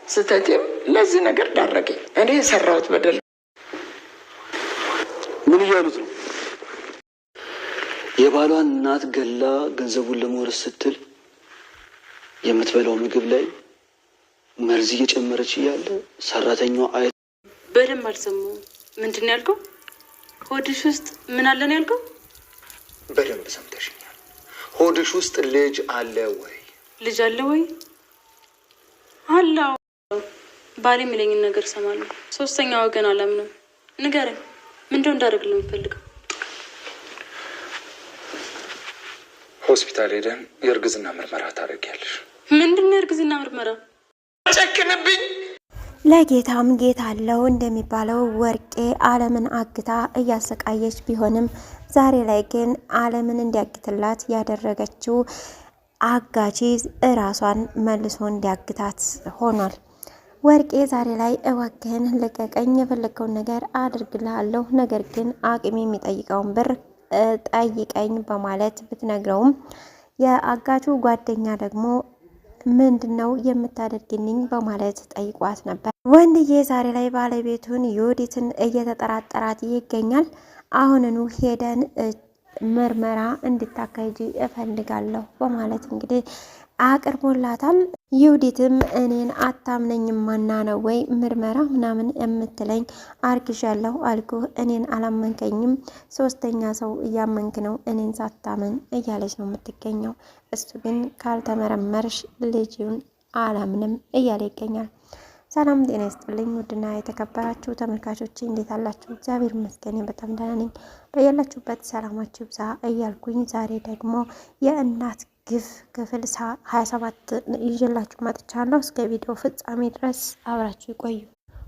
ስተቴም ለዚህ ነገር ዳረገኝ። እኔ የሰራሁት በደል ምን እያሉት ነው? የባሏን እናት ገላ ገንዘቡን ለመውረስ ስትል የምትበላው ምግብ ላይ መርዝ እየጨመረች እያለ ሰራተኛው በደንብ አልሰማሁም። ምንድን ነው ያልከው? ሆድሽ ውስጥ ምን አለ ነው ያልከው? በደንብ ሰምተሽኛል። ሆድሽ ውስጥ ልጅ አለ ወይ? ልጅ አለ ወይ? አላው ባሌ የሚለኝን ነገር ሰማለሁ። ሶስተኛ ወገን አላምንም። ንገረኝ፣ ምንድነው እንዳደርግልህ የምፈልገው? ሆስፒታል ሄደን የእርግዝና ምርመራ ታደርጊያለሽ። ምንድነው የእርግዝና ምርመራ? ጨክንብኝ። ለጌታም ጌታ አለው እንደሚባለው ወርቄ አለምን አግታ እያሰቃየች ቢሆንም ዛሬ ላይ ግን አለምን እንዲያግትላት ያደረገችው አጋቺ እራሷን መልሶ እንዲያግታት ሆኗል። ወርቄ ዛሬ ላይ እባክህን ልቀቀኝ፣ የፈለከውን ነገር አድርግልሃለሁ፣ ነገር ግን አቅም የሚጠይቀውን ብር ጠይቀኝ በማለት ብትነግረውም የአጋቹ ጓደኛ ደግሞ ምንድነው የምታደርግልኝ በማለት ጠይቋት ነበር። ወንድዬ ዛሬ ላይ ባለቤቱን ዩዲትን እየተጠራጠራት ይገኛል። አሁንኑ ሄደን ምርመራ እንድታካሂጂ እፈልጋለሁ በማለት እንግዲህ አቅርቦላታል። ዩዲትም እኔን አታምነኝም ማና ነው ወይ ምርመራ ምናምን የምትለኝ? አርግዣለሁ አልኩ፣ እኔን አላመንከኝም፣ ሶስተኛ ሰው እያመንክ ነው እኔን ሳታመን እያለች ነው የምትገኘው። እሱ ግን ካልተመረመርሽ ልጅን አላምንም እያለ ይገኛል። ሰላም ጤና ይስጥልኝ ውድና የተከበራችሁ ተመልካቾች እንዴት አላችሁ? እግዚአብሔር ይመስገን በጣም ደህና ነኝ። በያላችሁበት ሰላማችሁ ይብዛ እያልኩኝ ዛሬ ደግሞ የእናት ግፍ ክፍል 27 ይዤላችሁ መጥቻለሁ። እስከ ቪዲዮ ፍጻሜ ድረስ አብራችሁ ይቆዩ።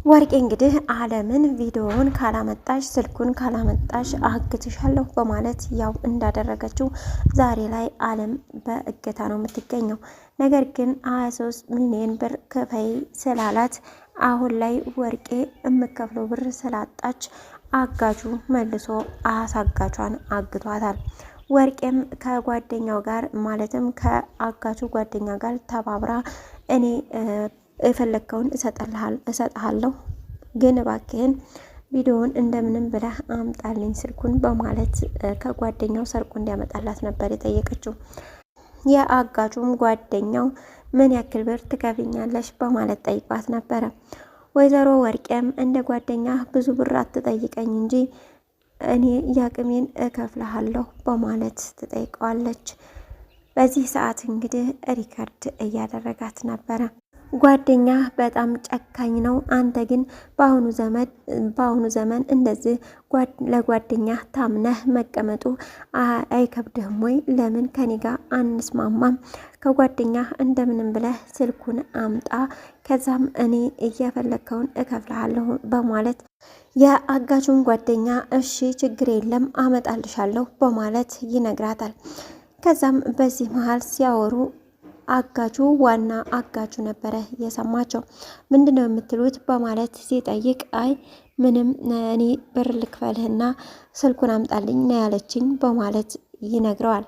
ወርቄ እንግዲህ አለምን ቪዲዮውን ካላመጣሽ ስልኩን ካላመጣሽ አግትሻለሁ በማለት ያው እንዳደረገችው ዛሬ ላይ አለም በእገታ ነው የምትገኘው። ነገር ግን 23 ሚሊዮን ብር ክፈይ ስላላት አሁን ላይ ወርቄ የምከፍለው ብር ስላጣች አጋቹ መልሶ አሳጋቿን አግቷታል። ወርቄም ከጓደኛው ጋር ማለትም ከአጋቹ ጓደኛ ጋር ተባብራ እኔ የፈለግከውን እሰጥሃለሁ ግን እባክህን ቪዲዮውን እንደምንም ብለህ አምጣልኝ ስልኩን በማለት ከጓደኛው ሰርቆ እንዲያመጣላት ነበር የጠየቀችው። የአጋቹም ጓደኛው ምን ያክል ብር ትከፍኛለሽ በማለት ጠይቋት ነበረ። ወይዘሮ ወርቄም እንደ ጓደኛ ብዙ ብር አትጠይቀኝ እንጂ እኔ ያቅሜን እከፍልሃለሁ በማለት ትጠይቀዋለች። በዚህ ሰዓት እንግዲህ ሪከርድ እያደረጋት ነበረ። ጓደኛ በጣም ጨካኝ ነው፣ አንተ ግን በአሁኑ ዘመን እንደዚህ ለጓደኛ ታምነህ መቀመጡ አይከብድህም ወይ? ለምን ከኔ ጋር አንስማማም? ከጓደኛ እንደምንም ብለህ ስልኩን አምጣ፣ ከዛም እኔ እየፈለግከውን እከፍልሃለሁ በማለት የአጋቹን ጓደኛ እሺ ችግር የለም አመጣልሻለሁ በማለት ይነግራታል። ከዛም በዚህ መሀል ሲያወሩ አጋቹ ዋና አጋቹ ነበረ የሰማቸው። ምንድነው የምትሉት በማለት ሲጠይቅ አይ ምንም እኔ ብር ልክፈልህና ስልኩን አምጣልኝ ነው ያለችኝ በማለት ይነግረዋል።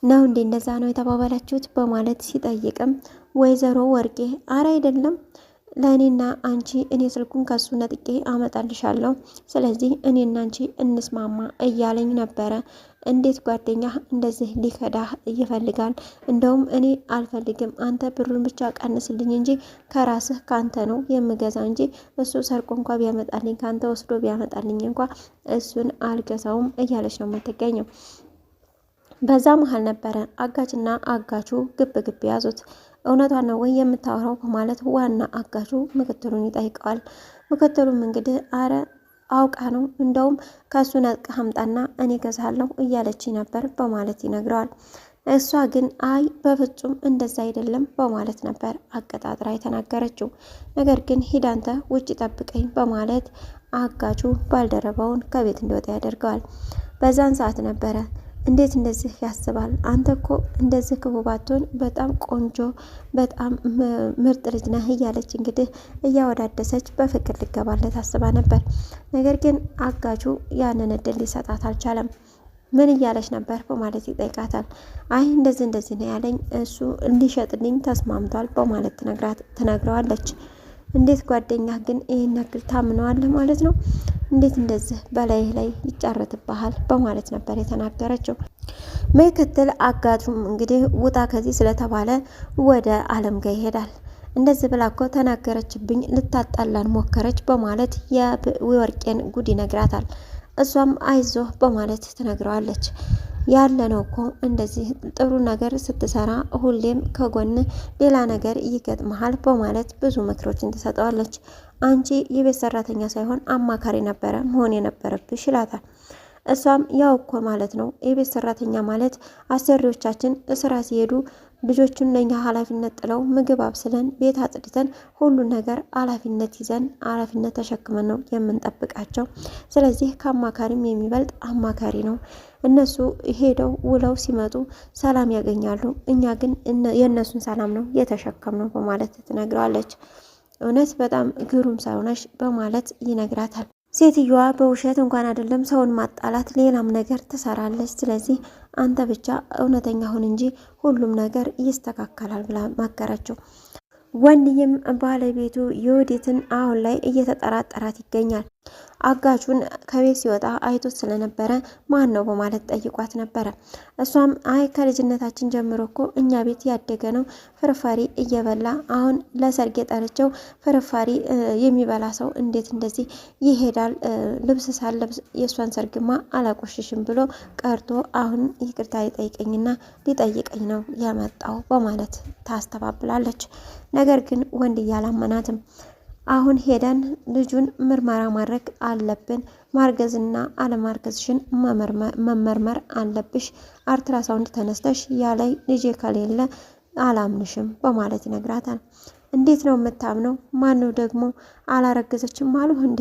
ነው እንዴ እንደዛ ነው የተባባላችሁት በማለት ሲጠይቅም ወይዘሮ ወርቄ አረ አይደለም ለእኔና አንቺ እኔ ስልኩን ከሱ ነጥቄ አመጣልሻለሁ፣ ስለዚህ እኔና አንቺ እንስማማ እያለኝ ነበረ። እንዴት ጓደኛ እንደዚህ ሊከዳህ ይፈልጋል? እንደውም እኔ አልፈልግም፣ አንተ ብሩን ብቻ ቀንስልኝ እንጂ ከራስህ ካንተ ነው የምገዛ እንጂ እሱ ሰርቆ እንኳ ቢያመጣልኝ ካንተ ወስዶ ቢያመጣልኝ እንኳ እሱን አልገዛውም እያለች ነው የምትገኘው። በዛ መሀል ነበረ አጋችና አጋቹ ግብ ግብ ያዙት። እውነቷን ነው ወይ የምታወራው በማለት ዋና አጋቹ ምክትሉን ይጠይቀዋል። ምክትሉም እንግዲህ አረ አውቃ ነው፣ እንደውም ከሱ ነጥቀህ አምጣና እኔ ገዛለሁ እያለች ነበር በማለት ይነግረዋል። እሷ ግን አይ በፍጹም እንደዛ አይደለም በማለት ነበር አቀጣጥራ የተናገረችው። ነገር ግን ሂዳንተ ውጭ ጠብቀኝ በማለት አጋቹ ባልደረባውን ከቤት እንዲወጣ ያደርገዋል። በዛን ሰዓት ነበረ እንዴት እንደዚህ ያስባል? አንተ እኮ እንደዚህ ክፉ ባትሆን በጣም ቆንጆ በጣም ምርጥ ልጅ ነህ እያለች እንግዲህ እያወዳደሰች በፍቅር ሊገባለት አስባ ነበር። ነገር ግን አጋቹ ያንን እድል ሊሰጣት አልቻለም። ምን እያለች ነበር በማለት ይጠይቃታል። አይ እንደዚህ ነው ያለኝ፣ እሱ እንዲሸጥልኝ ተስማምቷል በማለት ትነግረዋለች። እንዴት ጓደኛ ግን ይህን ያክል ታምነዋለህ ማለት ነው? እንዴት እንደዚህ በላይ ላይ ይጫረትብሃል? በማለት ነበር የተናገረችው። ምክትል አጋቹም እንግዲህ ውጣ ከዚህ ስለተባለ ወደ አለም ጋር ይሄዳል። እንደዚህ ብላ እኮ ተናገረችብኝ፣ ልታጣላን ሞከረች በማለት የወርቄን ጉድ ይነግራታል። እሷም አይዞህ በማለት ትነግረዋለች። ያለነው እኮ እንደዚህ ጥሩ ነገር ስትሰራ ሁሌም ከጎን ሌላ ነገር ይገጥመሃል በማለት ብዙ ምክሮችን ትሰጠዋለች። አንቺ የቤት ሰራተኛ ሳይሆን አማካሪ ነበረ መሆን የነበረብሽ ይላታል። እሷም ያው እኮ ማለት ነው የቤት ሰራተኛ ማለት አሰሪዎቻችን ስራ ሲሄዱ ልጆቹን ለኛ ኃላፊነት ጥለው ምግብ አብስለን ቤት አጽድተን ሁሉን ነገር ኃላፊነት ይዘን ኃላፊነት ተሸክመን ነው የምንጠብቃቸው። ስለዚህ ከአማካሪም የሚበልጥ አማካሪ ነው። እነሱ ሄደው ውለው ሲመጡ ሰላም ያገኛሉ፣ እኛ ግን የእነሱን ሰላም ነው የተሸከምነው በማለት ትነግረዋለች። እውነት በጣም ግሩም ሰው ነሽ በማለት ይነግራታል። ሴትዮዋ በውሸት እንኳን አይደለም ሰውን ማጣላት ሌላም ነገር ትሰራለች። ስለዚህ አንተ ብቻ እውነተኛ ሁን እንጂ ሁሉም ነገር ይስተካከላል ብላ መከረችው። ወንድም ባለቤቱ ዮዲትን አሁን ላይ እየተጠራጠራት ይገኛል። አጋቹን ከቤት ሲወጣ አይቶት ስለነበረ ማን ነው በማለት ጠይቋት ነበረ። እሷም አይ ከልጅነታችን ጀምሮ እኮ እኛ ቤት ያደገ ነው፣ ፍርፋሪ እየበላ አሁን ለሰርግ የጠረቸው ፍርፋሪ የሚበላ ሰው እንዴት እንደዚህ ይሄዳል? ልብስ ሳለብስ የእሷን ሰርግማ አላቆሽሽም ብሎ ቀርቶ አሁን ይቅርታ ሊጠይቀኝና ሊጠይቀኝ ነው የመጣው በማለት ታስተባብላለች። ነገር ግን ወንድ እያላመናትም አሁን ሄደን ልጁን ምርመራ ማድረግ አለብን፣ ማርገዝና አለማርገዝሽን መመርመር አለብሽ፣ አልትራሳውንድ ተነስተሽ ያላይ ልጄ ከሌለ አላምንሽም በማለት ይነግራታል። እንዴት ነው የምታምነው? ማነው ደግሞ አላረገዘችም አሉ እንዴ?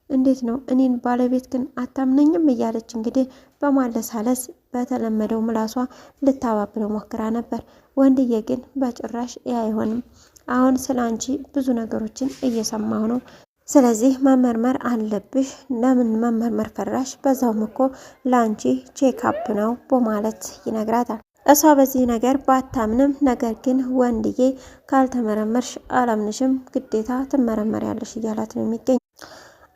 እንዴት ነው እኔን ባለቤት ግን አታምነኝም? እያለች እንግዲህ በማለሳለስ በተለመደው ምላሷ ልታባብለው ሞክራ ነበር። ወንድዬ ግን በጭራሽ አይሆንም፣ አሁን ስለ አንቺ ብዙ ነገሮችን እየሰማሁ ነው፣ ስለዚህ መመርመር አለብሽ። ለምን መመርመር ፈራሽ? በዛውም እኮ ለአንቺ ቼክአፕ ነው በማለት ይነግራታል። እሷ በዚህ ነገር ባታምንም ነገር ግን ወንድዬ ካልተመረመርሽ አላምንሽም፣ ግዴታ ትመረመሪያለሽ እያላት ነው የሚገኝ።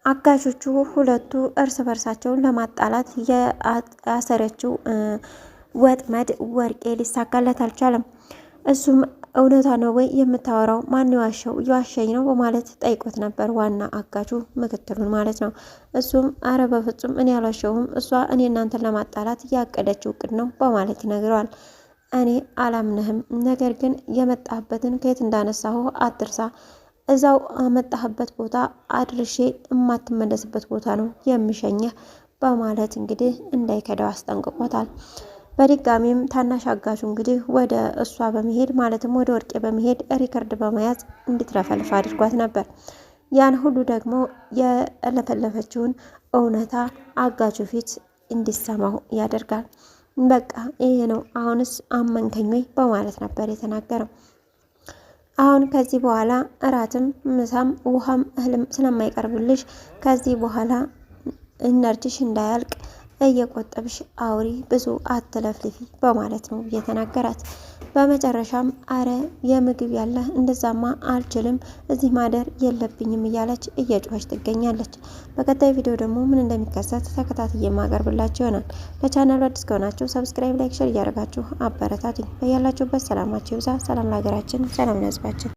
አጋቾቹ ሁለቱ እርስ በርሳቸውን ለማጣላት የአሰረችው ወጥመድ ወርቄ ሊሳካለት አልቻለም። እሱም እውነታ ነው ወይ የምታወራው? ማን የዋሸኝ ነው በማለት ጠይቆት ነበር፣ ዋና አጋቹ ምክትሉን ማለት ነው። እሱም አረ በፍጹም እኔ አልዋሸሁም፣ እሷ እኔ እናንተን ለማጣላት ያቀደችው እቅድ ነው በማለት ይነግረዋል። እኔ አላምንህም፣ ነገር ግን የመጣህበትን ከየት እንዳነሳሁ አትርሳ፣ እዛው አመጣህበት ቦታ አድርሼ የማትመለስበት ቦታ ነው የሚሸኘህ በማለት እንግዲህ እንዳይከዳው አስጠንቅቆታል። በድጋሚም ታናሽ አጋቹ እንግዲህ ወደ እሷ በመሄድ ማለትም ወደ ወርቄ በመሄድ ሪከርድ በመያዝ እንድትለፈልፍ አድርጓት ነበር። ያን ሁሉ ደግሞ የለፈለፈችውን እውነታ አጋቹ ፊት እንዲሰማው ያደርጋል። በቃ ይሄ ነው አሁንስ አመንከኝ ወይ በማለት ነበር የተናገረው። አሁን ከዚህ በኋላ እራትም ምሳም ውሃም እህልም ስለማይቀርብልሽ ከዚህ በኋላ ኢነርጂሽ እንዳያልቅ እየቆጠብሽ አውሪ፣ ብዙ አትለፍልፊ በማለት ነው የተናገራት። በመጨረሻም አረ የምግብ ያለ እንደዛማ አልችልም፣ እዚህ ማደር የለብኝም እያለች እየጮኸች ትገኛለች። በቀጣይ ቪዲዮ ደግሞ ምን እንደሚከሰት ተከታትዬ የማቀርብላችሁ ይሆናል። ለቻናሉ አዲስ ከሆናችሁ ሰብስክራይብ፣ ላይክ፣ ሼር እያደረጋችሁ አበረታቱኝ። በያላችሁበት ሰላማችሁ ይብዛ። ሰላም ለሀገራችን፣ ሰላም ለሕዝባችን።